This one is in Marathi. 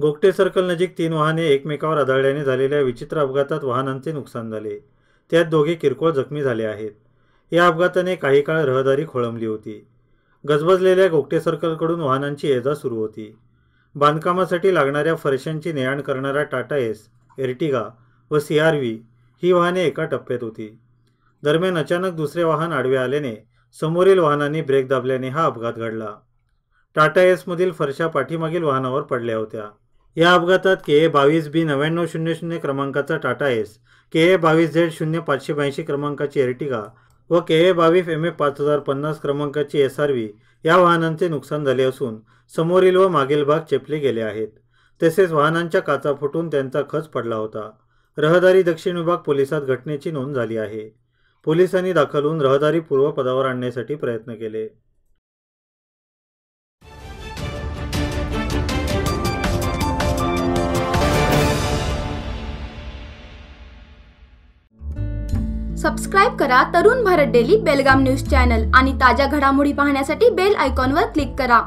गोगटे सर्कल नजीक 3 वाहने एकमेकावर आदळल्याने झालेल्या विचित्र अपघातात वाहनांचे नुकसान झाले। त्यात दोघे किरकोळ जखमी झाले आहेत। या अपघाताने काही काळ रहदारी खोळंबली होती। गजबजलेल्या गोगटे सर्कलकडून वाहनांची ये-जा सुरू होती। बांधकामासाठी लागणाऱ्या फरशांची ने-आण करणारा टाटा एस, एर्टिगा व CR-V ही वाहने एका टप्प्यात होती। दरम्यान अचानक दुसरे वाहन आडवे आल्याने समोरील वाहनांनी ब्रेक दाबल्याने हा अपघात घडला। टाटा एस मधील फरशा पाठीमागील वाहनावर पडल्या होत्या। या अपघातात KA22B9900 क्रमांकाचा टाटा एस, KA22Z0582 क्रमांकाची एर्टिगा व KA22MF5050 क्रमांकाची SR-V या वाहनांचे नुकसान झाले असून समोरील व मागील भाग चेपले गेले आहेत। तसेच वाहनांच्या काचा फुटून त्यांचा खच पडला होता। रहदारी दक्षिण विभाग पोलिसात घटनेची नोंद झाली आहे। पोलिसांनी दाखल होऊन रहदारी पूर्वपदावर आणण्यासाठी प्रयत्न केले। सबस्क्राइब करा तरुण भारत डेली बेलगाम न्यूज चॅनल आणि ताज्या घडामोडी पाहण्यासाठी बेल आयकॉनवर क्लिक करा।